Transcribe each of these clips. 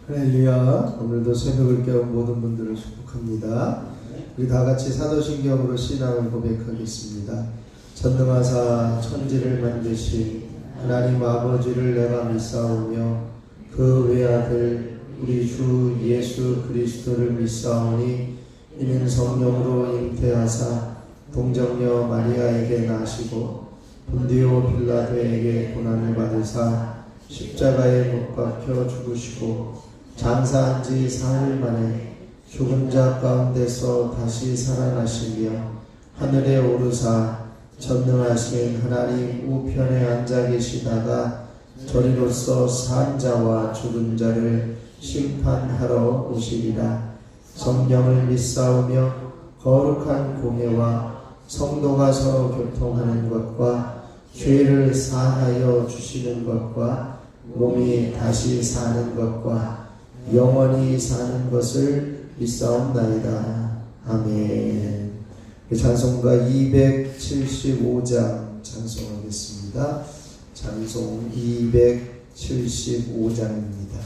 할렐루야. 오늘도 새벽을 깨운 모든 분들을 축복합니다. 우리 다같이 사도신경으로 신앙을 고백하겠습니다. 전능하사 천지를 만드신 하나님 아버지를 내가 믿사오며 그 외아들 우리 주 예수 그리스도를 믿사오니 이는 성령으로 잉태하사 동정녀 마리아에게 나시고 본디오 빌라도에게 고난을 받으사 십자가에 못 박혀 죽으시고 장사한 지 사흘 만에 죽은 자 가운데서 다시 살아나시며 하늘에 오르사 전능하신 하나님 우편에 앉아 계시다가 저리로서 산 자와 죽은 자를 심판하러 오시리라. 성령을 믿사오며 거룩한 공예와 성도가 서로 교통하는 것과 죄를 사하여 주시는 것과 몸이 다시 사는 것과 영원히 사는 것을 믿사옵나이다. 아멘. 찬송가 275장 찬송하겠습니다. 찬송 275장입니다.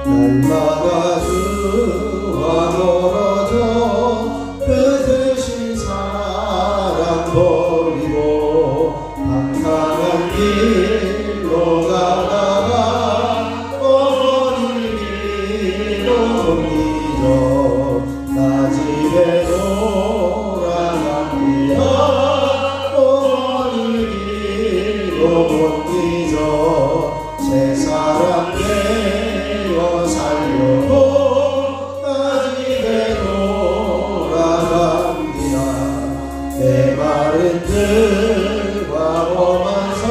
날마다 주와 멀어져 그 대신 사랑 버리고 캄캄한 길로 가다가 어머니 길로 옮기죠. 나 집에 돌아갑니다. 어머니 길로 옮기죠. 새 사랑 살려고 나 집에 돌아갑니다. 내 마른 들과 험한 산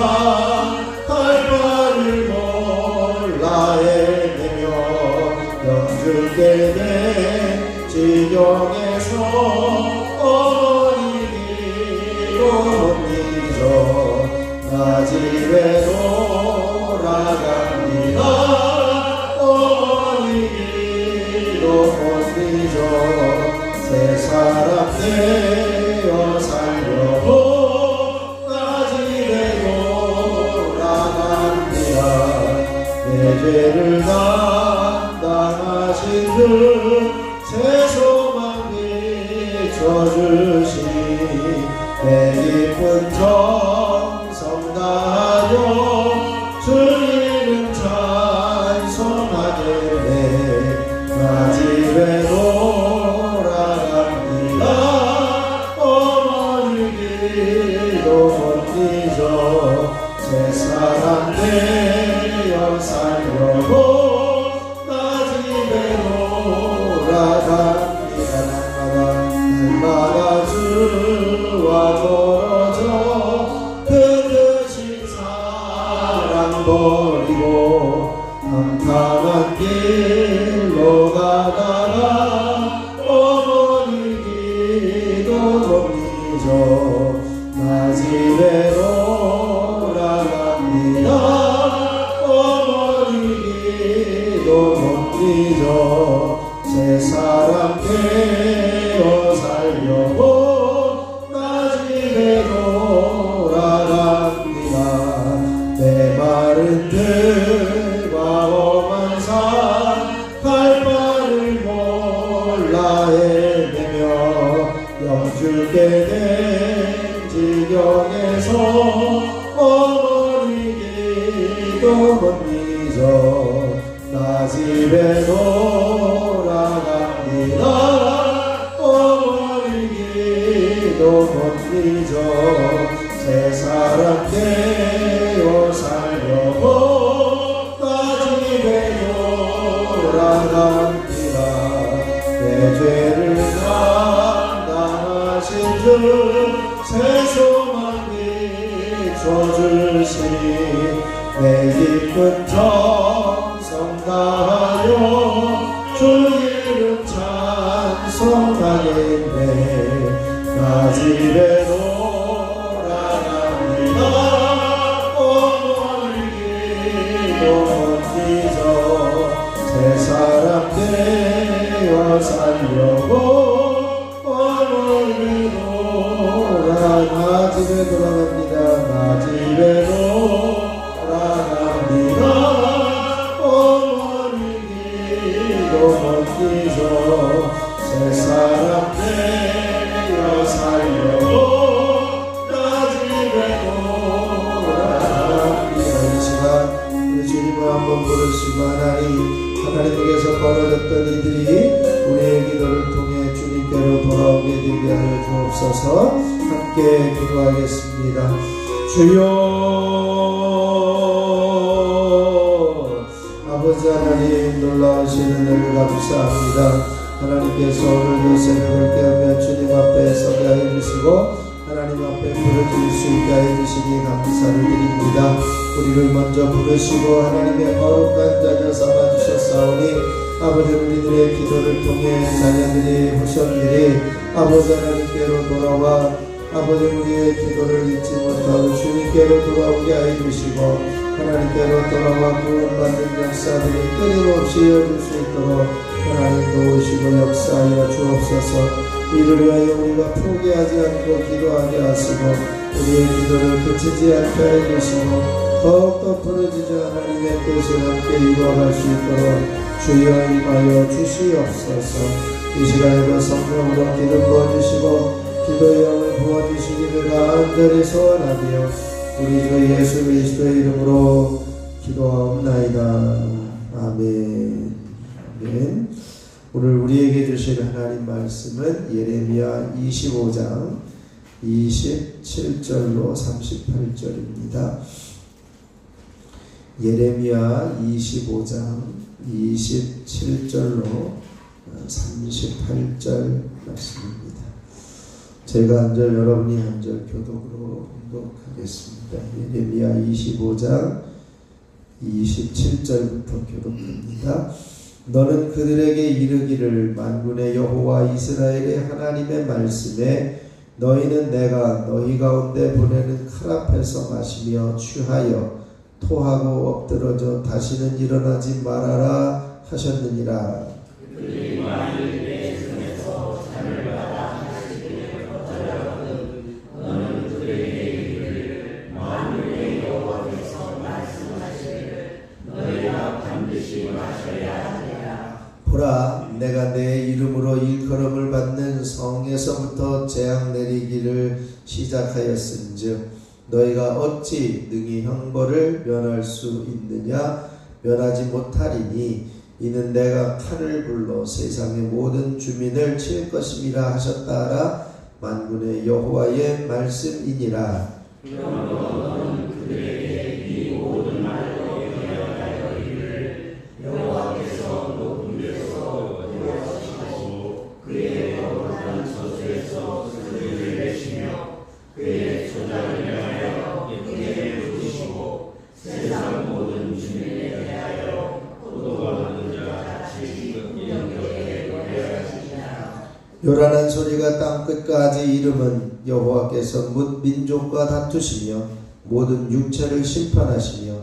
할 바를 몰라 헤매며 영줄게 된 지경에서 어머니 길로 옮기죠. 나 집에 돌아갑니다. 새 사람 되어 살려고 나 집에 돌아갑니다. 내 죄를 담당하신 주 새 소망 비춰주시 내 깊은 정성 다하여 주 이름 찬송하겠네. 나 집에 돌아갑니다. 어머니 길로 못 잊어 새 사람 되어 살려고 나 집에 돌아갑니다. 날마다 주와 멀어져 그 대신 사랑 버리고 캄캄한 길로 가다가 어머니 길도 못 잊어 나 집에 돌아갑니다. 어머니 길도 못 잊어 새 사람 되어 살려고 나 집에 돌아갑니다. 내 마른 들과 험한 산 갈 바를 몰라 헤매며 영줄게 된 지경에서 어머니 길도 못 잊어 나 집에 돌아갑니다. 어머니 길도 못 잊어 새 사람 되어 살려고 나 집에 돌아갑니다. 내 죄를 담당하신 주 새 소망 비춰주시니 내 깊은 정성 다하여 주 이름 찬송하겠네. 나 집에 돌아갑니다. 어머니 길도 못 잊어 새 사람 되어 살려고 어머니 사람 되어 살려고 나 집에 돌아갑니다. 이 시간 우리 주님을 한번 부르시고 하나님께서 벌어졌던 이들이 우리의 기도를 통해 주님께로 돌아오게 되게 하여 주옵소서. 함께 기도하겠습니다. 주여, 아버지 하나님, 놀라우신 은혜를 감사합니다. 하나님께서 오늘도 새벽을 깨우며 주님 앞에 서게 하여 주시고 하나님 앞에 부르짖을 수 있게 하여 주시니 감사를 드립니다. 우리를 먼저 부르시고 하나님의 거룩한 자녀 삼아주셨사오니 아버지, 우리들의 기도를 통해 자녀들이 후손들이 아버지 하나님께로 돌아와 아버지, 우리의 기도를 잊지 못하고 주님께로 돌아오게 하여 주시고 하나님께로 돌아와 구원받는 역사들이 끊임없이 이어질 수 있도록 하나님 도우시고 역사하여 주옵소서. 이를 위하여 우리가 포기하지 않고 기도하게 하시고 우리의 기도를 그치지 않게 하여 주시고 더욱더 부르짖어 하나님의 뜻을 함께 이루어갈 수 있도록 주여 임하여 주시옵소서. 이 시간에도 성령으로 기름 부어주시고 기도의 영을 부어주시기를 간절히 소원하며 우리 주 예수 그리스도의 이름으로 기도하옵나이다. 아멘. 아멘. 오늘 우리에게 주실 하나님 말씀은 예레미야 25장 27절로 38절입니다. 예레미야 25장 27절로 38절 말씀입니다. 제가 한 절, 여러분이 한 절 교독으로 봉독하겠습니다. 예레미야 25장 27절부터 교독합니다. 너는 그들에게 이르기를 만군의 여호와 이스라엘의 하나님의 말씀에 너희는 내가 너희 가운데 보내는 칼 앞에서 마시며 취하여 토하고 엎드러져 다시는 일어나지 말아라 하셨느니라. 그들이 만일 내 손에서 잔을 받아 마시기를 거절하거든 너는 그들에게 이르기를 만군의 여호와께서 말씀하시기를 너희가 반드시 마셔야 하리라. 보라, 내가 내 이름으로 일컬음을 받는 성에서부터 재앙 내리기를 시작하였은즉 너희가 어찌 능히 형벌을 면할 수 있느냐? 면하지 못하리니 이는 내가 칼을 불러 세상의 모든 주민을 칠 것임이라 하셨다라. 만군의 여호와의 말씀이니라. 너는 그들에게 이 모든 말로 대하여 이르기를 여호와께서 높은 데서 내려가시고 그의 거룩한 저수에서 그들을 내시며 그의 초장을 향하여 그에게 부르시고 세상 모든 주민에 대하여 포도가 많은 자 같이 영역에 하시리라. 요란한 소리가 땅 끝까지 이름은 여호와께서 뭇 민족과 다투시며 모든 육체를 심판하시며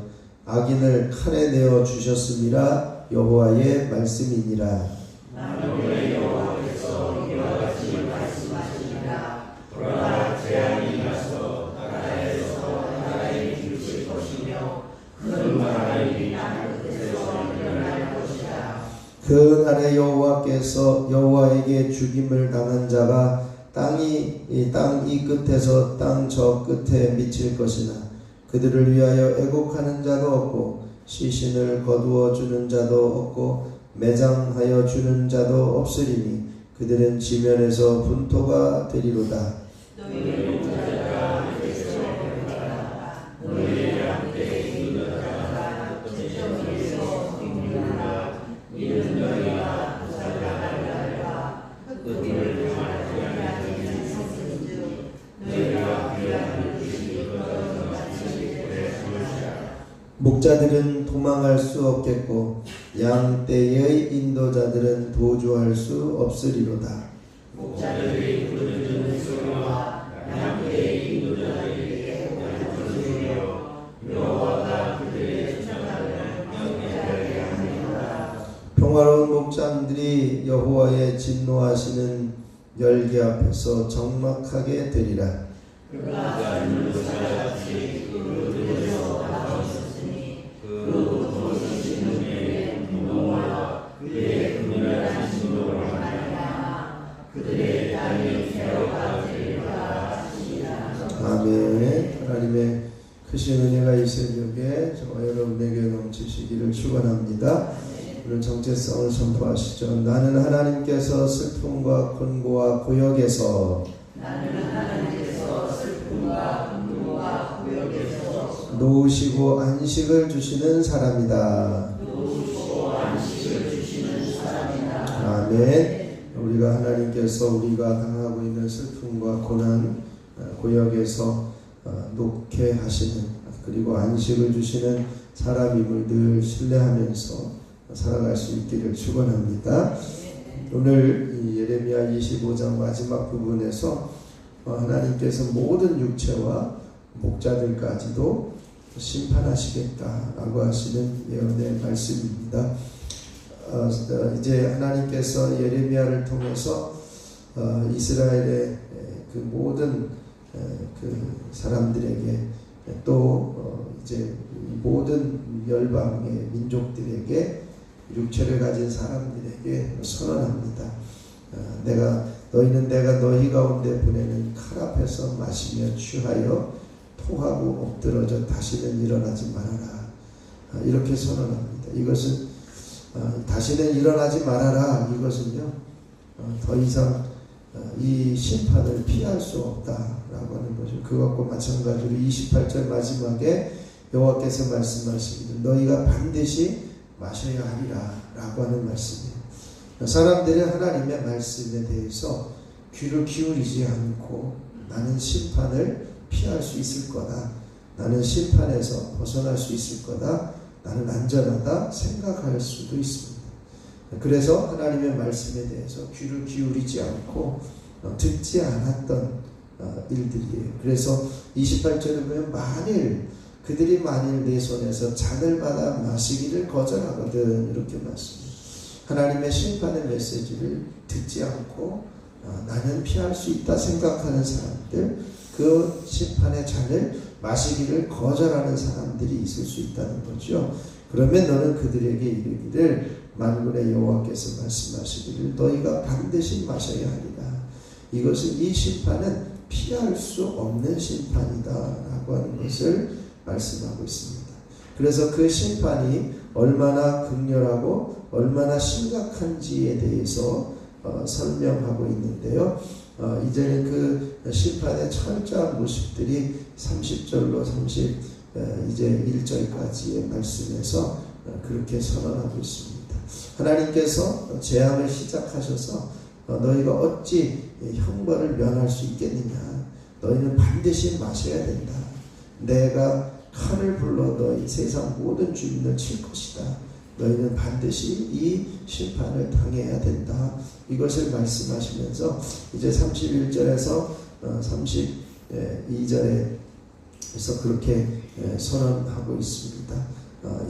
악인을 칼에 내어 주셨음이라. 여호와의 말씀이니라. 만군의 여호와께서 이와 같이 말씀하시니라. 보라, 재앙이 나서 나라에서 나라에 이르실 것이며 큰 나라의 땅 끝에서 일어날 것이다. 그 날에 여호와에게 죽임을 당한 자가 땅 이 끝에서 땅 저 끝에 미칠 것이나 그들을 위하여 애곡하는 자도 없고 시신을 거두어 주는 자도 없고 매장하여 주는 자도 없으리니 그들은 지면에서 분토가 되리로다. 너희의 용자가 안에서 변하라. 너희의 앞에 인도자가 제정에서 빙류라. 이는 너희가 부살나갈라. 흙을 향하지 않는 성인즉 너희가 귀한 뜻이 거저 같이 될 것이라. 목자들은 도망할 수 없겠고 양떼의 인도자들은 도주할 수 없으리로다. 목자들이 부르짖는 소리와 양떼의 인도자들에게 부르짖으며 여호와가 그들의 천사를 경외하게 하니라. 평화로운 목장들이 여호와의 진노하시는 열기 앞에서 적막하게 되리라. 그가 인도자같이 그들에서 나오셨으니 그 거짓 진노의 분노와 그의 극렬한 진노로 말미암아 하나님의 크신 은혜가 이 새벽에 저와 여러분에게 넘치시기를 축원합니다. 오늘 정체성을 선포하시죠. 나는 하나님께서 슬픔과 곤고와 고역에서 놓으시고 안식을 주시는 사람이다. 아멘. 우리가 하나님께서 우리가 당하고 있는 슬픔과 고난, 고역에서 놓게 하시는, 그리고 안식을 주시는 사람임을 늘 신뢰하면서 살아갈 수 있기를 축원합니다. 오늘 이 예레미야 25장 마지막 부분에서 하나님께서 모든 육체와 목자들까지도 심판하시겠다라고 하시는 예언의 말씀입니다. 이제 하나님께서 예레미야를 통해서 이스라엘의 그 모든 그 사람들에게 또 이제 모든 열방의 민족들에게 육체를 가진 사람들에게 선언합니다. 너희는 내가 너희 가운데 보내는 칼 앞에서 마시며 취하여 토하고 엎드러져 다시는 일어나지 말아라. 이렇게 선언합니다. 이것은 다시는 일어나지 말아라. 이것은요, 더 이상 이 심판을 피할 수 없다라고 하는 거죠. 그것과 마찬가지로 28절 마지막에 여호와께서 말씀하시기를 너희가 반드시 마셔야 하리라 라고 하는 말씀이에요. 사람들은 하나님의 말씀에 대해서 귀를 기울이지 않고 나는 심판을 피할 수 있을 거다, 나는 심판에서 벗어날 수 있을 거다, 나는 안전하다 생각할 수도 있습니다. 그래서 하나님의 말씀에 대해서 귀를 기울이지 않고 듣지 않았던 일들이에요. 그래서 28절에 보면 그들이 만일 내 손에서 잔을 받아 마시기를 거절하거든, 이렇게 말씀합니다. 하나님의 심판의 메시지를 듣지 않고 나는 피할 수 있다 생각하는 사람들, 그 심판의 잔을 마시기를 거절하는 사람들이 있을 수 있다는 거죠. 그러면 너는 그들에게 이르기를 만군의 여호와께서 말씀하시기를 너희가 반드시 마셔야 하리라. 이것은 이 심판은 피할 수 없는 심판이다 라고 하는 것을 말씀하고 있습니다. 그래서 그 심판이 얼마나 극렬하고 얼마나 심각한지에 대해서 설명하고 있는데요. 이제는 그 심판의 철저한 모습들이 30절로 31절까지의 말씀에서 그렇게 선언하고 있습니다. 하나님께서 재앙을 시작하셔서 너희가 어찌 형벌을 면할 수 있겠느냐, 너희는 반드시 마셔야 된다, 내가 칼을 불러 너희 세상 모든 주민을 칠 것이다, 너희는 반드시 이 심판을 당해야 된다, 이것을 말씀하시면서 이제 31절에서 32절에서 그렇게 선언하고 있습니다.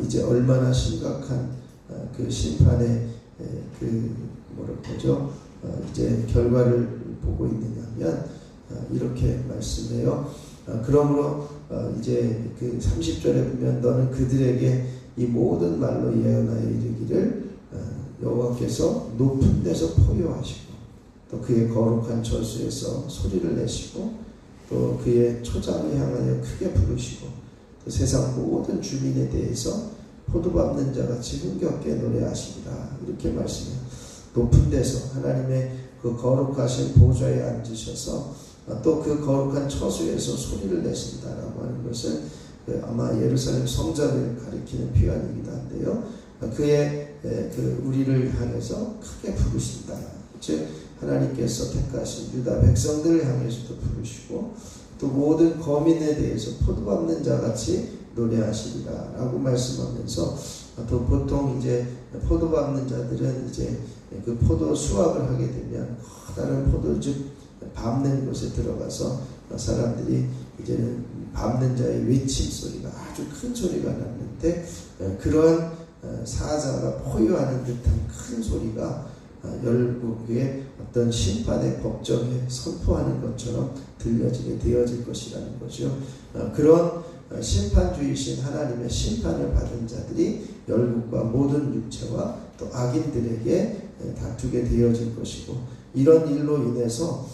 이제 얼마나 심각한 그 심판의 이제 결과를 보고 있느냐면 이렇게 말씀해요. 그러므로 이제 그 30절에 보면 너는 그들에게 이 모든 말로 예언하여 이르기를 여호와께서 높은 데서 포효하시고 또 그의 거룩한 저수에서 소리를 내시고 또 그의 초장을 향하여 크게 부르시고 또 세상 모든 주민에 대해서 포도 밟는 자같이 흥겹게 노래하시리라, 이렇게 말씀해요. 높은 데서 하나님의 그 거룩하신 보좌에 앉으셔서 또 그 거룩한 처소에서 소리를 내신다라고 하는 것은 아마 예루살렘 성전을 가리키는 표현이기도 한데요. 그의 우리를 향해서 크게 부르신다. 즉 하나님께서 택하신 유다 백성들을 향해서도 부르시고 또 모든 거민에 대해서 포도 밟는 자같이 노래하시리라 라고 말씀하면서 또 보통 이제 포도 밟는 자들은 이제 그 포도 수확을 하게 되면 다른 포도즙 밟는 곳에 들어가서 사람들이 이제는 밟는 자의 외침 소리가 아주 큰 소리가 났는데 그러한 사자가 포효하는 듯한 큰 소리가 열국의 어떤 심판의 법정에 선포하는 것처럼 들려지게 되어질 것이라는 거죠. 그런 심판주이신 하나님의 심판을 받은 자들이 열국과 모든 육체와 또 악인들에게 다투게 되어질 것이고, 이런 일로 인해서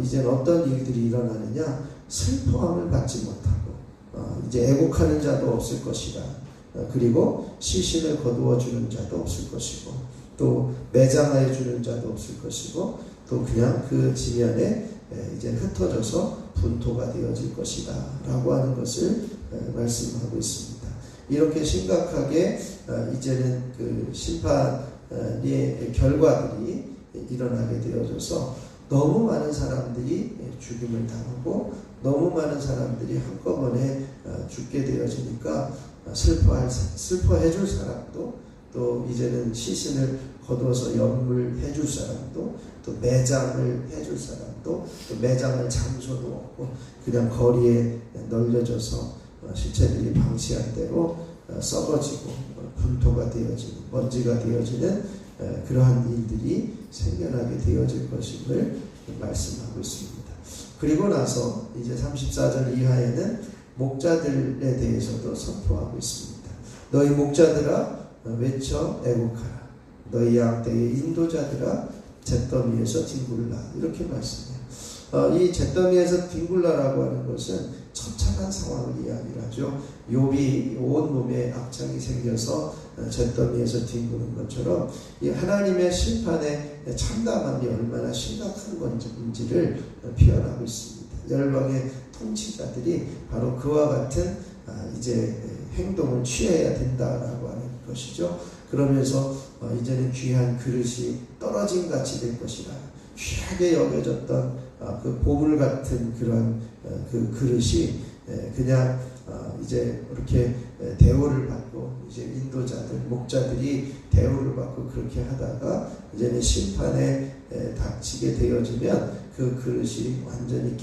이제는 어떤 일들이 일어나느냐, 슬퍼함을 받지 못하고 이제 애곡하는 자도 없을 것이라. 그리고 시신을 거두어 주는 자도 없을 것이고, 또 매장하여 주는 자도 없을 것이고, 또 그냥 그 지면에 이제 흩어져서 분토가 되어질 것이다 라고 하는 것을 말씀하고 있습니다. 이렇게 심각하게 이제는 그 심판의 결과들이 일어나게 되어져서 너무 많은 사람들이 죽임을 당하고 너무 많은 사람들이 한꺼번에 죽게 되어지니까 슬퍼해 줄 사람도, 또 이제는 시신을 거두어서 연물해 줄 사람도, 또 매장을 해 줄 사람도, 또 매장할 장소도 없고 그냥 거리에 널려져서 시체들이 방치한 대로 썩어지고 분토가 되어지는, 먼지가 되어지는 그러한 일들이 생겨나게 되어질 것임을 말씀하고 있습니다. 그리고 나서 이제 34절 이하에는 목자들에 대해서도 선포하고 있습니다. 너희 목자들아 외쳐 애곡하라. 너희 양떼의 인도자들아 잿더미에서 뒹굴라. 이렇게 말씀해요. 이 잿더미에서 뒹굴라라고 하는 것은 처참한 상황을 이야기하죠. 욥이 온몸에 악창이 생겨서 잿더미에서 뒹구는 것처럼 이 하나님의 심판의 참담함이 얼마나 심각한 건지를 표현하고 있습니다. 열방의 통치자들이 바로 그와 같은 이제 행동을 취해야 된다라고 하는 것이죠. 그러면서 이제는 귀한 그릇이 떨어진 같이 될 것이라. 귀하게 여겨졌던 그 보물 같은 그런 그 그릇이 그냥 이제 이렇게 대우를 받고, 이제 인도자들, 목자들이 대우를 받고 그렇게 하다가 이제는 심판에 닥치게 되어지면 그 그릇이 완전히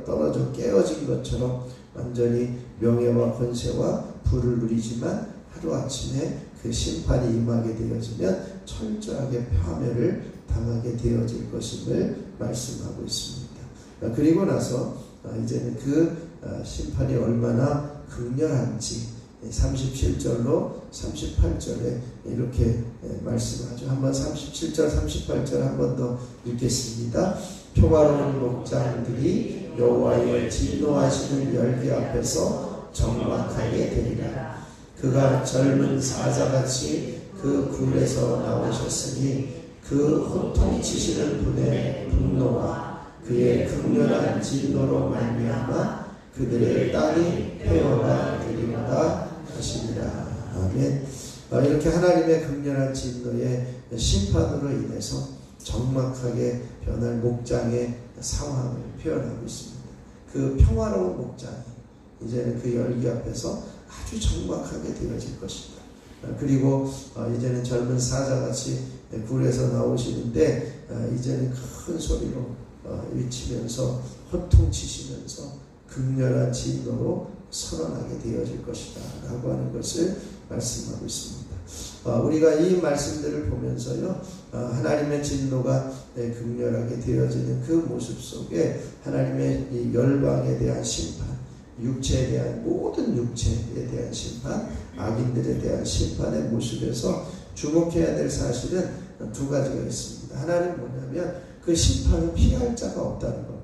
떨어져 깨어진 것처럼 완전히 명예와 권세와 부를 누리지만 하루아침에 그 심판이 임하게 되어지면 철저하게 파멸을 당하게 되어질 것임을 말씀하고 있습니다. 그리고 나서 이제는 그 심판이 얼마나 극렬한지 37절로 38절에 이렇게 말씀하죠. 한번 37절 38절 한 번 더 읽겠습니다. 평화로운 목장들이 여호와의 진노하시는 열기 앞에서 적막하게 되리라. 그가 젊은 사자같이 그 굴에서 나오셨으니 그 호통치시는 분의 분노와 그의 극렬한 진노로 말미암아 그들의 땅이 폐허가 되리로다 하시니라. 아멘. 이렇게 하나님의 극렬한 진노의 심판으로 인해서 적막하게 변할 목장의 상황을 표현하고 있습니다. 그 평화로운 목장이 이제는 그 열기 앞에서 아주 적막하게 되어질 것이다. 그리고 이제는 젊은 사자같이 굴에서 나오시는데 이제는 큰 소리로 외치면서 호통치시면서 극렬한 진노로 선언하게 되어질 것이다 라고 하는 것을 말씀하고 있습니다. 우리가 이 말씀들을 보면서요, 하나님의 진노가 극렬하게 되어지는 그 모습 속에 하나님의 이 열방에 대한 심판, 육체에 대한 모든 육체에 대한 심판, 악인들에 대한 심판의 모습에서 주목해야 될 사실은 두 가지가 있습니다. 하나는 뭐냐면 그 심판을 피할 자가 없다는 겁니다.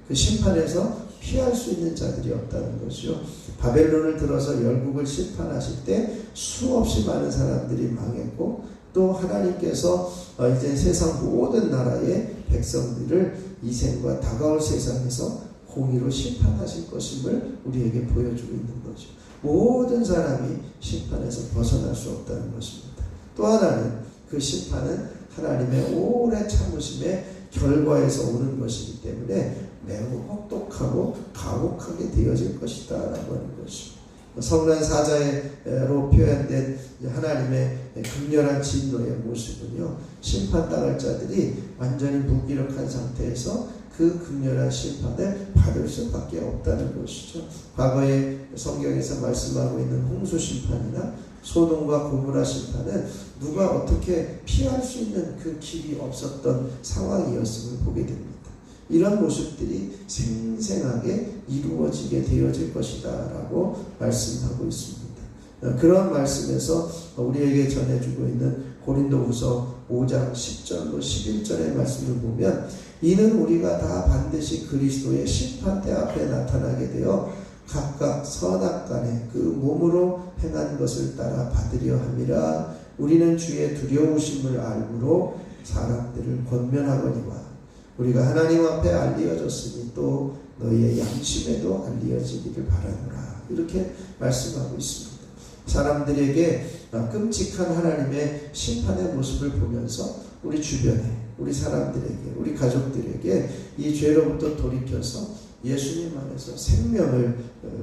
그 심판에서 피할 수 있는 자들이 없다는 것이요. 바벨론을 들어서 열국을 심판하실 때 수없이 많은 사람들이 망했고, 또 하나님께서 이제 세상 모든 나라의 백성들을 이 생과 다가올 세상에서 공의로 심판하실 것임을 우리에게 보여주고 있는 거죠. 모든 사람이 심판에서 벗어날 수 없다는 것입니다. 또 하나는 그 심판은 하나님의 오래 참으심의 결과에서 오는 것이기 때문에 매우 혹독하고 가혹하게 되어질 것이다 라고 하는 것이죠. 성난 사자로 표현된 하나님의 극렬한 진노의 모습은요, 심판당할 자들이 완전히 무기력한 상태에서 그 극렬한 심판을 받을 수밖에 없다는 것이죠. 과거에 성경에서 말씀하고 있는 홍수 심판이나 소돔과 고모라 심판은 누가 어떻게 피할 수 있는 그 길이 없었던 상황이었음을 보게 됩니다. 이런 모습들이 생생하게 이루어지게 되어질 것이다 라고 말씀하고 있습니다. 그런 말씀에서 우리에게 전해주고 있는 고린도후서 5장 10절로 11절의 말씀을 보면, 이는 우리가 다 반드시 그리스도의 심판대 앞에 나타나게 되어 각각 선악간에 그 몸으로 행한 것을 따라 받으려 함이라. 우리는 주의 두려우심을 알므로 사람들을 권면하거니와 우리가 하나님 앞에 알리어졌으니 또 너희의 양심에도 알리어지기를 바라노라. 이렇게 말씀하고 있습니다. 사람들에게 끔찍한 하나님의 심판의 모습을 보면서 우리 주변에, 우리 사람들에게, 우리 가족들에게 이 죄로부터 돌이켜서 예수님 안에서 생명을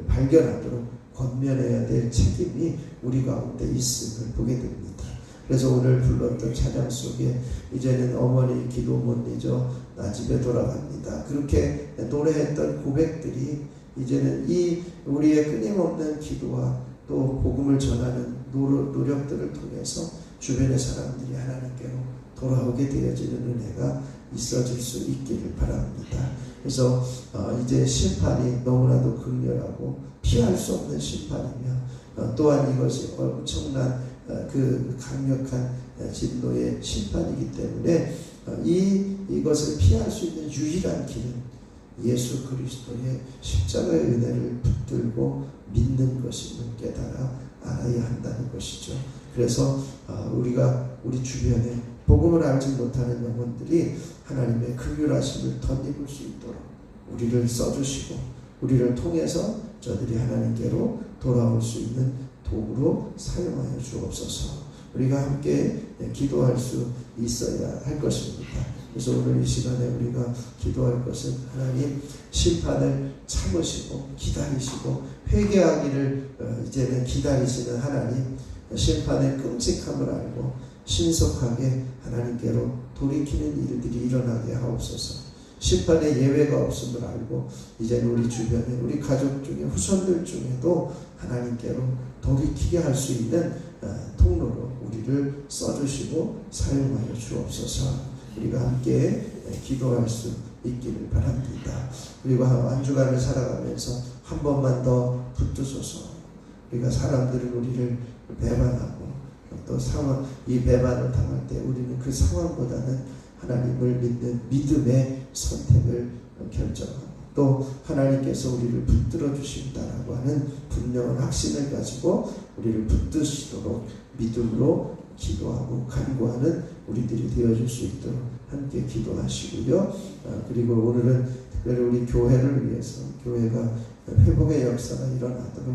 발견하도록 권면해야 될 책임이 우리 가운데 있음을 보게 됩니다. 그래서 오늘 불렀던 찬양 속에 이제는 어머니 기도 못 잊어 나 집에 돌아갑니다. 그렇게 노래했던 고백들이 이제는 이 우리의 끊임없는 기도와 또 복음을 전하는 노력들을 통해서 주변의 사람들이 하나님께로 돌아오게 되어지는 은혜가 있어질 수 있기를 바랍니다. 그래서 이제 심판이 너무나도 극렬하고 피할 수 없는 심판이며 또한 이것이 엄청난 그 강력한 진노의 심판이기 때문에 이것을 피할 수 있는 유일한 길은 예수 그리스도의 십자가의 은혜를 붙들고 믿는 것임을 깨달아 알아야 한다는 것이죠. 그래서 우리가 우리 주변에 복음을 알지 못하는 영혼들이 하나님의 긍휼하심을 덧입을 수 있도록 우리를 써주시고 우리를 통해서 저들이 하나님께로 돌아올 수 있는 도구로 사용하여 주옵소서. 우리가 함께 기도할 수 있어야 할 것입니다. 그래서 오늘 이 시간에 우리가 기도할 것은 하나님 심판을 참으시고 기다리시고 회개하기를 이제는 기다리시는 하나님, 심판의 끔찍함을 알고 신속하게 하나님께로 돌이키는 일들이 일어나게 하옵소서. 심판의 예외가 없음을 알고 이제는 우리 주변에 우리 가족 중에 후손들 중에도 하나님께로 돌이키게 할 수 있는 통로로 우리를 써주시고 사용하여 주옵소서. 우리가 함께 기도할 수 있기를 바랍니다. 그리고 한 주간을 살아가면서 한 번만 더 붙드소서. 우리가 사람들은 우리를 배반하고 또 이 배반을 당할 때 우리는 그 상황보다는 하나님을 믿는 믿음의 선택을 결정하고 또 하나님께서 우리를 붙들어 주신다라고 하는 분명한 확신을 가지고 우리를 붙드시도록 믿음으로 기도하고 간구하는 우리들이 되어줄 수 있도록 함께 기도하시고요. 그리고 오늘은 특별히 우리 교회를 위해서 교회가 회복의 역사가 일어나도록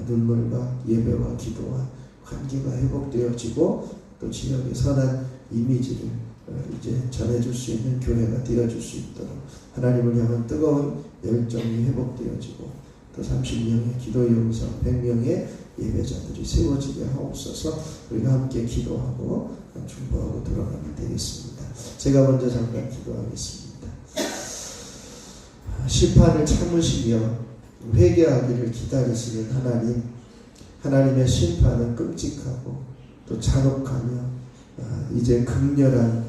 눈물과 예배와 기도와 관계가 회복되어지고 또 지역의 선한 이미지를 이제 전해줄 수 있는 교회가 되어줄 수 있도록 하나님을 향한 뜨거운 열정이 회복되어지고 또 30명의 기도 용사 100명의 예배자들이 세워지게 하옵소서. 우리가 함께 기도하고 중보하고 들어가면 되겠습니다. 제가 먼저 잠깐 기도하겠습니다. 심판을 참으시며 회개하기를 기다리시는 하나님, 하나님의 심판은 끔찍하고 또 잔혹하며 이제 극렬한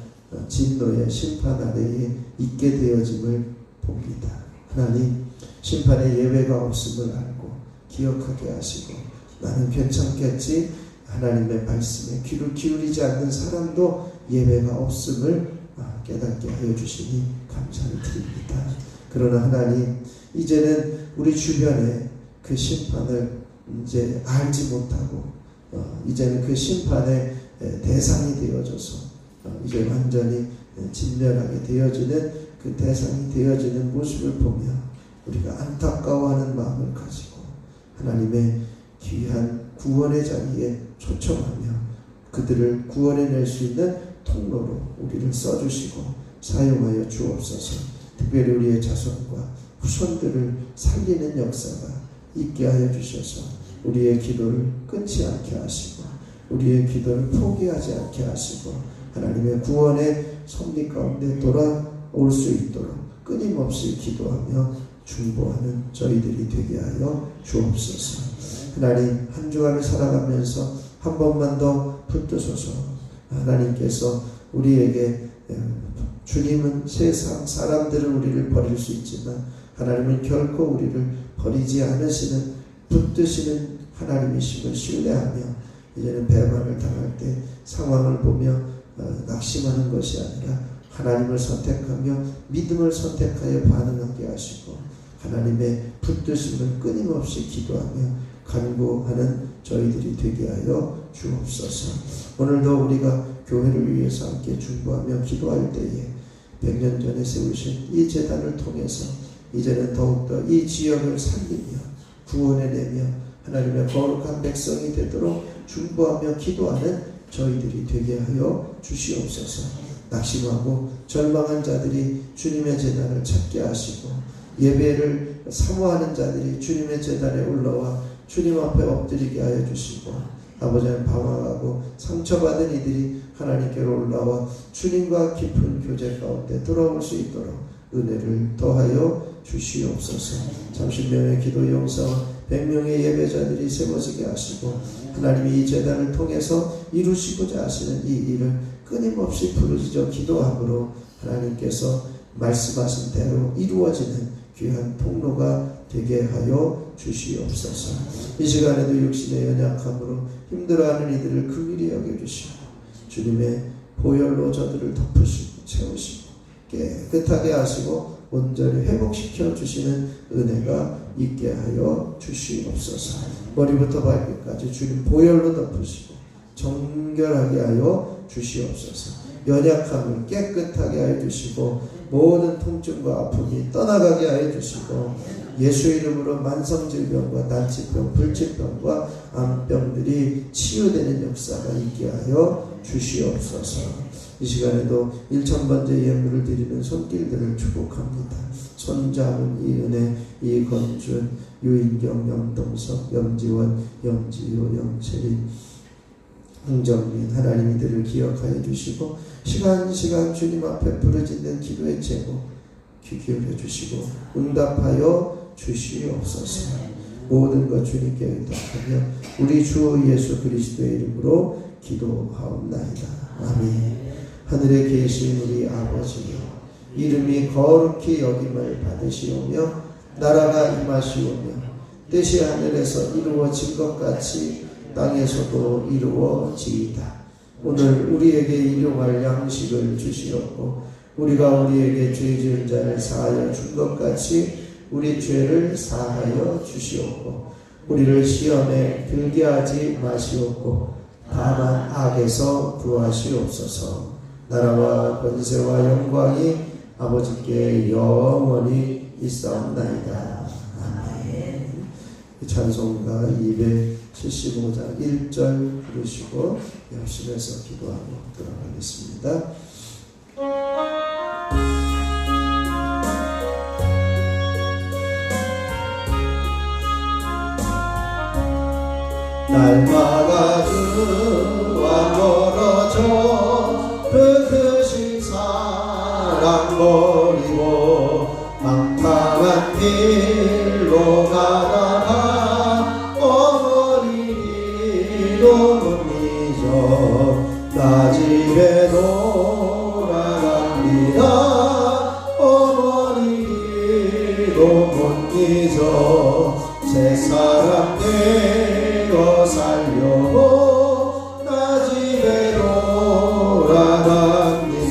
진노의 심판 아래에 있게 되어짐을 봅니다. 하나님, 심판의 예외가 없음을 알고 기억하게 하시고 나는 괜찮겠지, 하나님의 말씀에 귀를 기울이지 않는 사람도 예외가 없음을 깨닫게 하여 주시니 감사를 드립니다. 그러나 하나님, 이제는 우리 주변에 그 심판을 이제 알지 못하고 이제는 그 심판의 대상이 되어져서 이제 완전히 진멸하게 되어지는 그 대상이 되어지는 모습을 보며 우리가 안타까워하는 마음을 가지고 하나님의 귀한 구원의 자리에 초청하며 그들을 구원해낼 수 있는 통로로 우리를 써주시고 사용하여 주옵소서. 특별히 우리의 자손과 후손들을 살리는 역사가 있게 하여 주셔서 우리의 기도를 끊지 않게 하시고 우리의 기도를 포기하지 않게 하시고 하나님의 구원의 섭리 가운데 돌아올 수 있도록 끊임없이 기도하며 중보하는 저희들이 되게 하여 주옵소서. 하나님, 한 주간을 살아가면서 한 번만 더 붙드소서. 하나님께서 우리에게 주님은 세상 사람들은 우리를 버릴 수 있지만 하나님은 결코 우리를 버리지 않으시는 붙드시는 하나님이심을 신뢰하며 이제는 배반을 당할 때 상황을 보며 낙심하는 것이 아니라 하나님을 선택하며 믿음을 선택하여 반응하게 하시고 하나님의 붙드심을 끊임없이 기도하며 간구하는 저희들이 되게 하여 주옵소서. 오늘도 우리가 교회를 위해서 함께 중보하며 기도할 때에 100년 전에 세우신 이 제단을 통해서 이제는 더욱더 이 지역을 살리며 구원해내며 하나님의 거룩한 백성이 되도록 중보하며 기도하는 저희들이 되게 하여 주시옵소서. 낙심하고 절망한 자들이 주님의 제단을 찾게 하시고 예배를 사모하는 자들이 주님의 제단에 올라와 주님 앞에 엎드리게 하여 주시고 아버지는 방황하고 상처받은 이들이 하나님께로 올라와 주님과 깊은 교제 가운데 돌아올 수 있도록 은혜를 더하여 주시옵소서. 30명의 기도 용사와 100명의 예배자들이 세워지게 하시고 하나님이 이 제단을 통해서 이루시고자 하시는 이 일을 끊임없이 부르짖어 기도함으로 하나님께서 말씀하신 대로 이루어지는 귀한 통로가 되게 하여 주시옵소서. 이 시간에도 육신의 연약함으로 힘들어하는 이들을 긍휼히 여겨주시고 주님의 보혈로 저들을 덮으시고 채우시고 깨끗하게 하시고 온전히 회복시켜 주시는 은혜가 있게 하여 주시옵소서. 머리부터 발끝까지 주님 보혈로 덮으시고 정결하게 하여 주시옵소서. 연약함을 깨끗하게 하여 주시고 모든 통증과 아픔이 떠나가게 하여 주시고 예수 이름으로 만성질병과 난치병, 불치병과 암병들이 치유되는 역사가 있게 하여 주시옵소서. 이 시간에도 1000번째 예물을 드리는 손길들을 축복합니다. 손자문, 이은혜, 이건준, 유인경, 염동석, 염지원, 염지효, 염채린, 홍정민, 하나님 이들을 기억하여 주시고 시간 주님 앞에 부르짖는 기도의 제목 귀 기울여 주시고 응답하여 주시옵소서. 모든 것 주님께 의탁하며 우리 주 예수 그리스도의 이름으로 기도하옵나이다. 아멘. 하늘에 계신 우리 아버지여, 이름이 거룩히 여김을 받으시오며 나라가 임하시오며 뜻이 하늘에서 이루어진 것 같이 땅에서도 이루어지이다. 오늘 우리에게 일용할 양식을 주시옵고 우리가 우리에게 죄 지은 자를 사하여 준 것 같이 우리 죄를 사하여 주시옵고 우리를 시험에 들게 하지 마시옵고 다만 악에서 구하시옵소서. 나라와 권세와 영광이 아버지께 영원히 있사옵나이다. 아멘. 찬송가 275장 1절 부르시고 열심해서 기도하고 들어가겠습니다. 날마다 주와 멀어져 그 크신 사랑 버리고 망망한 길로 가다가 어머니도 못 잊어 나 집에 돌아갑니다. 어머니도 못 잊어 새 사람 되어 살려고 나 집에 돌아갑니다.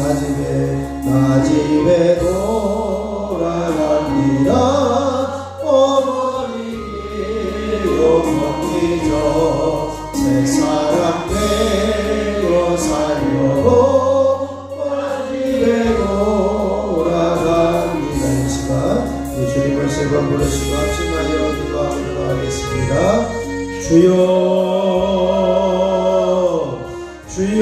나 집에 돌아갑니다. 어머니도 못 잊어 새 사람 되어 살려고 나 집에 돌아갑니다. 이 시간 주님을 세 번 부르시고 합심하여 기도하도록 하겠습니다. 주여 주여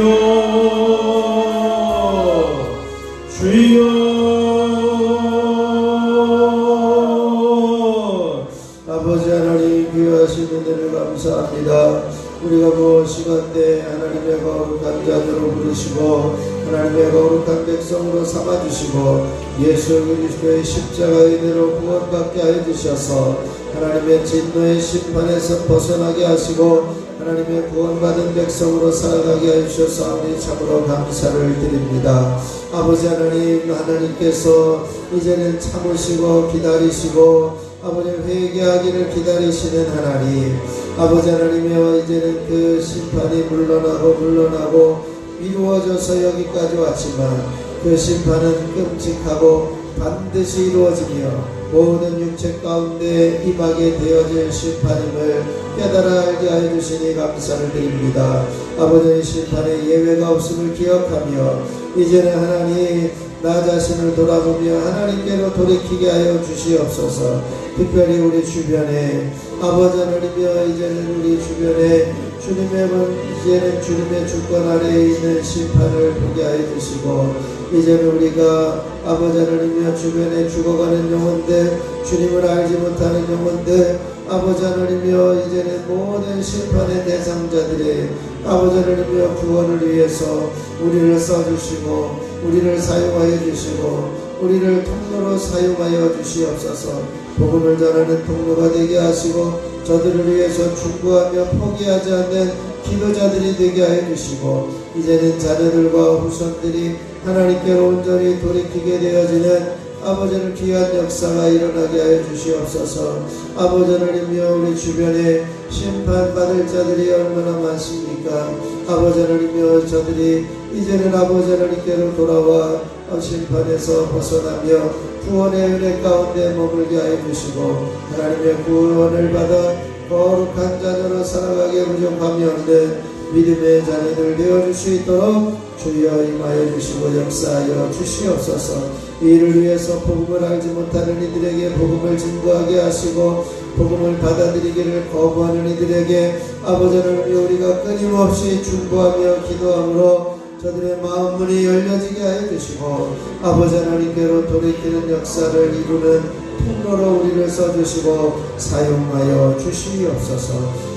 주여 아버지 하나님 귀하신 은혜를 감사합니다. 우리가 무엇이건대 하나님의 거룩한 자녀로 부르시고 하나님의 거룩한 백성으로 삼아주시고 예수 그리스도의 십자가의 은혜로 구원받게 하여 주셔서 하나님의 진노의 심판에서 벗어나게 하시고 하나님의 구원받은 백성으로 살아가게 하여 주셔서 우리 참으로 감사를 드립니다. 아버지 하나님, 하나님께서 이제는 참으시고 기다리시고 아버지 회개하기를 기다리시는 하나님, 아버지 하나님이여 이제는 그 심판이 물러나고 이루어져서 여기까지 왔지만 그 심판은 끔찍하고 반드시 이루어지며 모든 육체 가운데 임하게 되어질 심판임을 깨달아 알게 하여 주시니 감사를 드립니다. 아버지의 심판에 예외가 없음을 기억하며 이제는 하나님 나 자신을 돌아보며 하나님께로 돌이키게 하여 주시옵소서. 특별히 우리 주변에 아버지 하나님이여 이제는 우리 주변에 이제는 주님의 주권 아래에 있는 심판을 보게 하여 주시고 이제는 우리가 아버지 하나님이여 주변에 죽어가는 영혼들 주님을 알지 못하는 영혼들 아버지 하나님이여 이제는 모든 심판의 대상자들의 아버지 하나님이여 구원을 위해서 우리를 써주시고 우리를 사용하여 주시고 우리를 통로로 사용하여 주시옵소서. 복음을 전하는 통로가 되게 하시고 저들을 위해서 중보하며 포기하지 않는 기도자들이 되게 하여 주시고 이제는 자녀들과 후손들이 하나님께로 온전히 돌이키게 되어지는 아버지를 귀한 역사가 일어나게 하여 주시옵소서. 아버지 하나님이여 우리 주변에 심판받을 자들이 얼마나 많습니까? 아버지 하나님이여 저들이 이제는 아버지 하나님께로 돌아와 심판에서 벗어나며 구원의 은혜 가운데 머물게 하여 주시고 하나님의 구원을 받아 거룩한 자녀로 살아가게 부족함이 없는 믿음의 자녀들 되어줄 수 있도록 주여 임하여 주시고 역사하여 주시옵소서. 이를 위해서 복음을 알지 못하는 이들에게 복음을 증거하게 하시고 복음을 받아들이기를 거부하는 이들에게 아버지 하나님 우리가 끊임없이 중보하며 기도함으로 저들의 마음 문이 열려지게 하여 주시고 아버지 하나님께로 돌이키는 역사를 이루는 통로로 우리를 써주시고 사용하여 주시옵소서.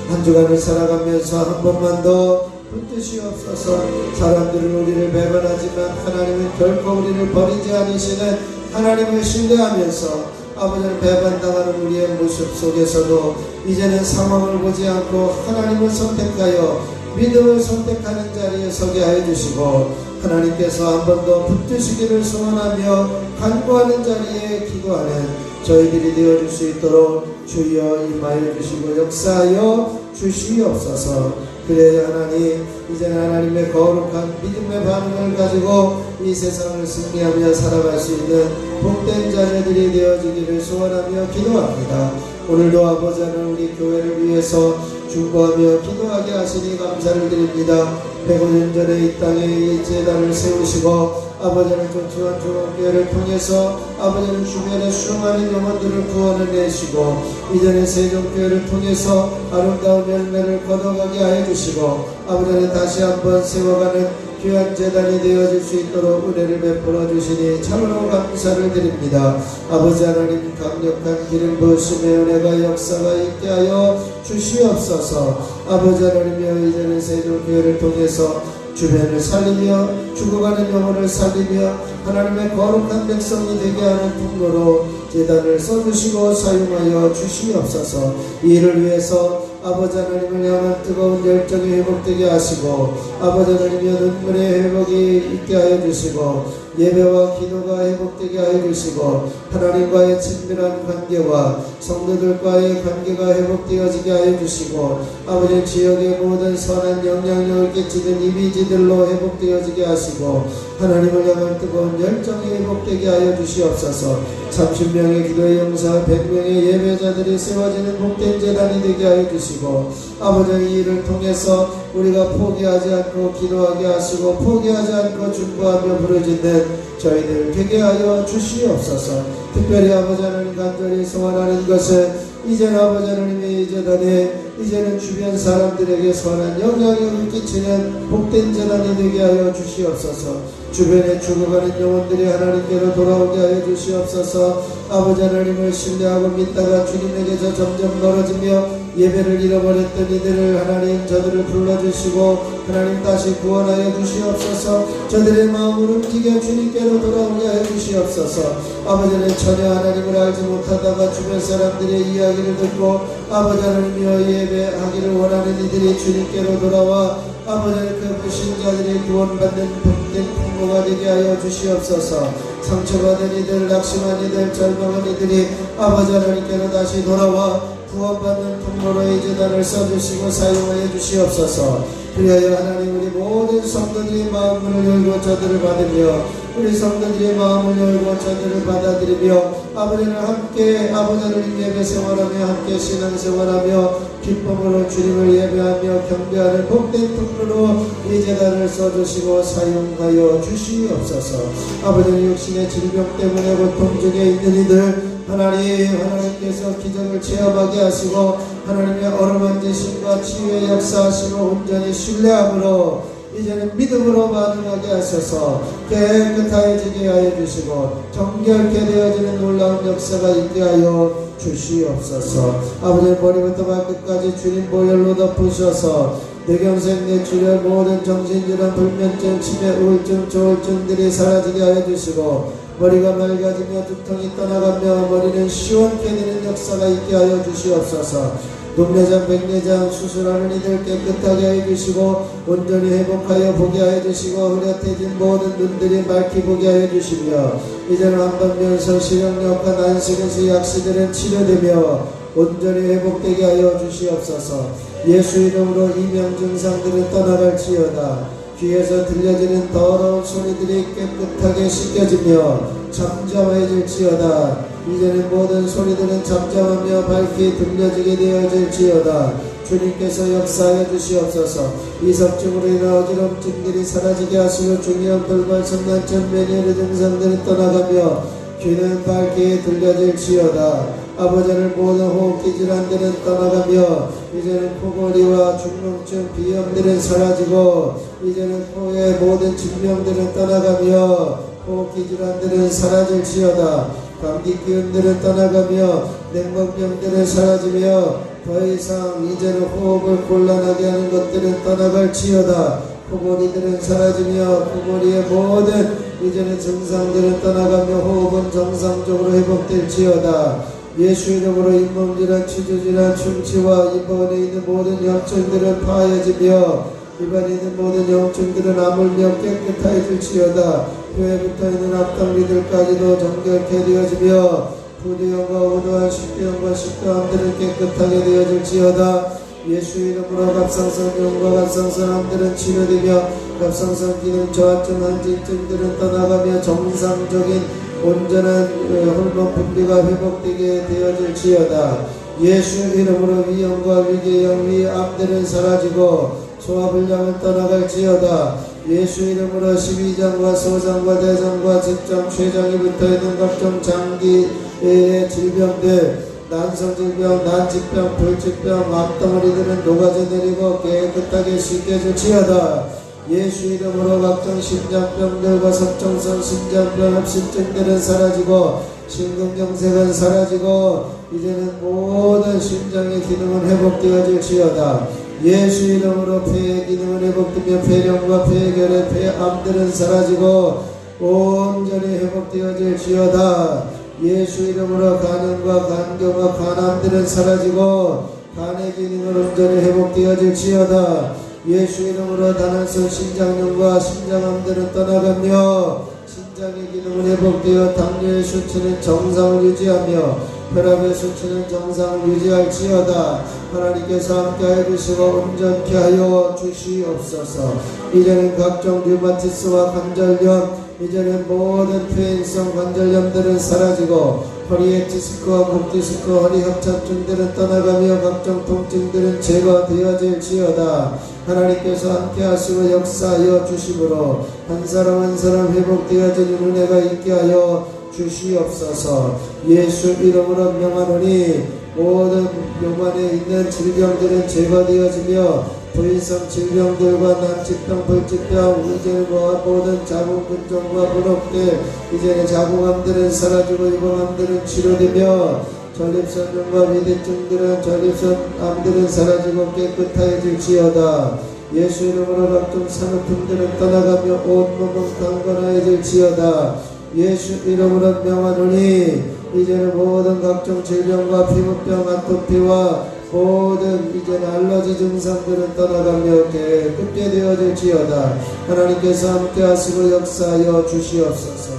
한 주간을 살아가면서 한 번만 더 붙드시옵소서. 사람들은 우리를 배반하지만 하나님은 결코 우리를 버리지 않으시는 하나님을 신뢰하면서 아버지를 배반당하는 우리의 모습 속에서도 이제는 상황을 보지 않고 하나님을 선택하여 믿음을 선택하는 자리에 서게 하여 주시고 하나님께서 한 번 더 붙드시기를 소원하며 간구하는 자리에 기도하는 저희들이 되어줄 수 있도록 주여 임하여 주시고 역사하여 주시옵소서. 그래야 하나님 이제는 하나님의 거룩한 믿음의 반응을 가지고 이 세상을 승리하며 살아갈 수 있는 복된 자녀들이 되어지기를 소원하며 기도합니다. 오늘도 아버지 하나님 우리 교회를 위해서 중보하며 기도하게 하시니 감사를 드립니다. 100년 전에 이 땅에 이 제단을 세우시고 아버지는 조치원 중앙교회를 통해서 아버지는 주변에 수많은 영혼들을 구원을 내시고 이전에 세종교회를 통해서 아름다운 열매를 거둬가게 하여 주시고 아버지는 다시 한번 세워가는 귀한 재단이 되어질 수 있도록 은혜를 베풀어 주시니 참으로 감사를 드립니다. 아버지 하나님 강력한 기름 부으심의 은혜가 역사가 있게 하여 주시옵소서. 아버지 하나님이여 이제는 세종교회를 통해서 주변을 살리며 죽어가는 영혼을 살리며 하나님의 거룩한 백성이 되게 하는 통로로 제단을 써주시고 사용하여 주시옵소서. 이를 위해서 아버지 하나님을 향한 뜨거운 열정이 회복되게 하시고 아버지 하나님의 눈물의 회복이 있게 하여 주시고 예배와 기도가 회복되게 하여 주시고 하나님과의 친밀한 관계와 성도들과의 관계가 회복되어지게 하여 주시고 아버지 지역의 모든 선한 영향력을 끼치는 이미지들로 회복되어지게 하시고 하나님을 향한 뜨거운 열정이 회복되게 하여 주시옵소서. 30명의 기도의 영사 100명의 예배자들이 세워지는 복된 재단이 되게 하여 주시고 아버지 이 일을 통해서 우리가 포기하지 않고 기도하게 하시고 포기하지 않고 중보하며 부르짖는 저희들 되게 하여 주시옵소서. 특별히 아버지 하나님 간절히 소원하는 것은 이제는 아버지 하나님의 이 재단에 이제는 주변 사람들에게 선한 영향력을 끼치는 복된 재단이 되게 하여 주시옵소서. 주변에 죽어가는 영혼들이 하나님께로 돌아오게 하여 주시옵소서. 아버지 하나님을 신뢰하고 믿다가 주님에게서 점점 멀어지며 예배를 잃어버렸던 이들을 하나님 저들을 불러주시고 하나님 다시 구원하여 주시옵소서. 저들의 마음을 움직여 주님께로 돌아오게 하여 주시옵소서. 아버지는 전혀 하나님을 알지 못하다가 주변 사람들의 이야기를 듣고 아버지 하나님이여 예배하기를 원하는 이들이 주님께로 돌아와 아버지는 그 불신자들이 구원받는 복된 통로가 되게 하여 주시옵소서. 상처받은 이들, 낙심한 이들, 절망한 이들이 아버지 하나님께로 다시 돌아와 구원받는 통로로 이 재단을 써주시고 사용하여 주시옵소서. 그리하여 하나님 우리 모든 성도들의 마음을 열고 저들을 받으며 우리 성도들의 마음을 열고 저들을 받아들이며 아버지를 함께 아버지를 예배 생활하며 함께 신앙생활하며 기쁨으로 주님을 예배하며 경배하는 복된 통로로 이 재단을 써주시고 사용하여 주시옵소서. 아버지는 육신의 질병 때문에 고통 중에 있는 이들 하나님께서 기적을 체험하게 하시고 하나님의 어루만지심과 치유의 역사하심을 온전히 신뢰함으로 이제는 믿음으로 반응하게 하셔서 깨끗해지게 하여 주시고 정결케 되어지는 놀라운 역사가 있게 하여 주시옵소서. 아버지 머리부터 발끝까지 주님 보혈로 덮으셔서 뇌경색, 뇌출혈, 모든 정신질환, 불면증, 치매, 우울증, 조울증들이 사라지게 하여 주시고 머리가 맑아지며 두통이 떠나가며 머리는 시원케 되는 역사가 있게 하여 주시옵소서. 눈내장, 백내장 수술하는 이들 깨끗하게 하여 주시고 온전히 회복하여 보게 하여 주시고 흐릿해진 모든 눈들이 맑게 보게 하여 주시며 이제는 한반면서 시력력과 난시근시 약시들은 치료되며 온전히 회복되게 하여 주시옵소서. 예수 이름으로 이명 증상들은 떠나갈지어다. 귀에서 들려지는 더러운 소리들이 깨끗하게 씻겨지며 잠잠해질지어다. 이제는 모든 소리들은 잠잠하며 밝게 들려지게 되어질지어다. 주님께서 역사하여 주시옵소서. 이석증으로 인한 어지럼증들이 사라지게 하시고 중이염, 돌발, 성난증, 메니에르 증상들이 떠나가며 귀는 밝게 들려질지어다. 아버지를 모든 호흡기 질환들은 떠나가며 이제는 코골이와 중농증, 비염들은 사라지고 이제는 코의 모든 질병들은 떠나가며 호흡기 질환들은 사라질지어다. 감기 기운들은 떠나가며 냉방병들은 사라지며 더 이상 이제는 호흡을 곤란하게 하는 것들은 떠나갈지어다. 코골이들은 사라지며 코골이의 모든 이제는 증상들은 떠나가며 호흡은 정상적으로 회복될지어다. 예수 이름으로 잇몸질환, 치주질환, 충치와 입안에 있는 모든 염증들은 파해지며 입안에 있는 모든 염증들은 아물며 깨끗해질지어다. 뼈에 붙어있는 앞당리들까지도 정결케 되어지며 부두염과 우두한 식도염과 식도암들은 깨끗하게 되어질지어다. 예수 이름으로 갑상선염과 갑상선암들은 치료되며 갑상선 기능 저하증, 한진증들은 떠나가며 정상적인 온전한 호르몬 분비가 회복되게 되어질지어다. 예수 이름으로 위염과 위궤양, 위암들은 사라지고 소화불량은 떠나갈지어다. 예수 이름으로 12장과 소장과 대장과 직장, 췌장이 붙어있는 각종 장기의 질병들, 난성질병, 난치병, 불치병, 암덩어리들은 녹아져 내리고 깨끗하게 씻겨질지어다. 예수 이름으로 각종 심장병들과 석정성 심장병, 합심증들은 사라지고 심근경색은 사라지고 이제는 모든 심장의 기능은 회복되어질지어다. 예수 이름으로 폐의 기능은 회복되며 폐렴과 폐결의 폐암들은 사라지고 온전히 회복되어질지어다. 예수 이름으로 간염과 간경과 간암들은 사라지고 간의 기능은 온전히 회복되어질지어다. 예수 이름으로 단한성 신장염과 신장암들은 떠나가며 신장의 기능은 회복되어 당뇨의 수치는 정상을 유지하며 혈압의 수치는 정상을 유지할지어다. 하나님께서 함께하여 주시고 온전케 하여 주시옵소서. 이제는 각종 류마티스와 관절염, 이제는 모든 퇴행성 관절염들은 사라지고 허리의 디스크와 목 디스크, 허리 협착증들은 떠나가며 각종 통증들은 제거되어질지어다. 하나님께서 함께 하시고 역사하여 주심으로 한 사람 한 사람 회복되어지는 은혜가 있게 하여 주시옵소서. 예수 이름으로 명하노니 모든 병 안에 있는 질병들은 제거되어지며 부인성 질병들과 난치병, 불치병, 우울증과 모든 자궁근종과 분홍들, 이제는 자궁암들은 사라지고 이봉암들은 치료되며 전립선염과 위대증들은 전립선암들은 사라지고 깨끗해질지어다. 예수 이름으로 각종 산후풍들은 떠나가며 온몸은 강건해질지어다. 예수 이름으로 명하노니 이제는 모든 각종 질병과 피부병, 아토피와 모든 이제는 알러지 증상들은 떠나가며 깨끗게 되어질지어다. 하나님께서 함께 하시고 역사하여 주시옵소서.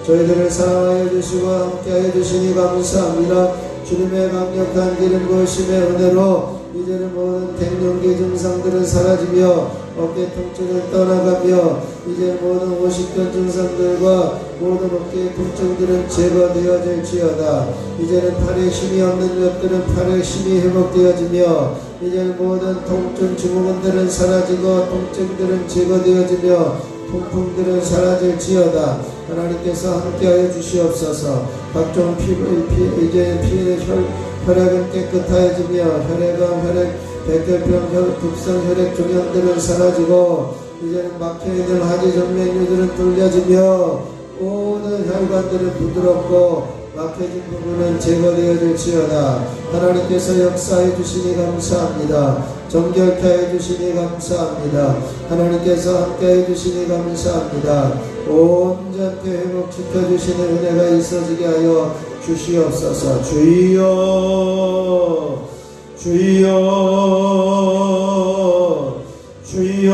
저희들을 사랑하여 주시고 함께하여 주시니 감사합니다. 주님의 강력한 기름 부으심의 은혜로 이제는 모든 갱년기 증상들은 사라지며 어깨 통증은 떠나가며 이제 모든 오십견 증상들과 모든 어깨의 통증들은 제거되어질지어다. 이제는 팔에 힘이 없는 것들은 팔에 힘이 회복되어지며 이제는 모든 통증 증후군들은 사라지고 통증들은 제거되어지며 통풍들은 사라질지어다. 하나님께서 함께하여 주시옵소서. 각종 이제 피의 혈액은 깨끗하여지며 혈액암, 백혈병, 급성 혈액 종양들은 사라지고 이제는 막혀있는 하지정맥류들은 뚫려지며 모든 혈관들은 부드럽고 막혀진 부분은 제거되어질지어다. 하나님께서 역사해 주시니 감사합니다. 정결케 해 주시니 감사합니다. 하나님께서 함께해 주시니 감사합니다. 온전케 회복시켜 주시는 은혜가 있어지게 하여 주시옵소서. 주여 주여 주여.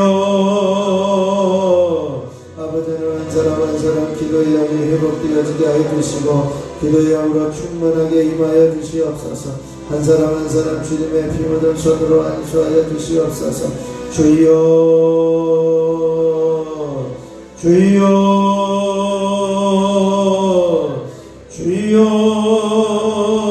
아버지는 한 사람 한 사람 기도의 영이 회복되어지게 하여 주시고 기도의 영으로 충만하게 임하여 주시옵소서. 한 사람 한 사람 주님의 피 묻은 손으로 안수하여 주시옵소서. 주여 주여 주여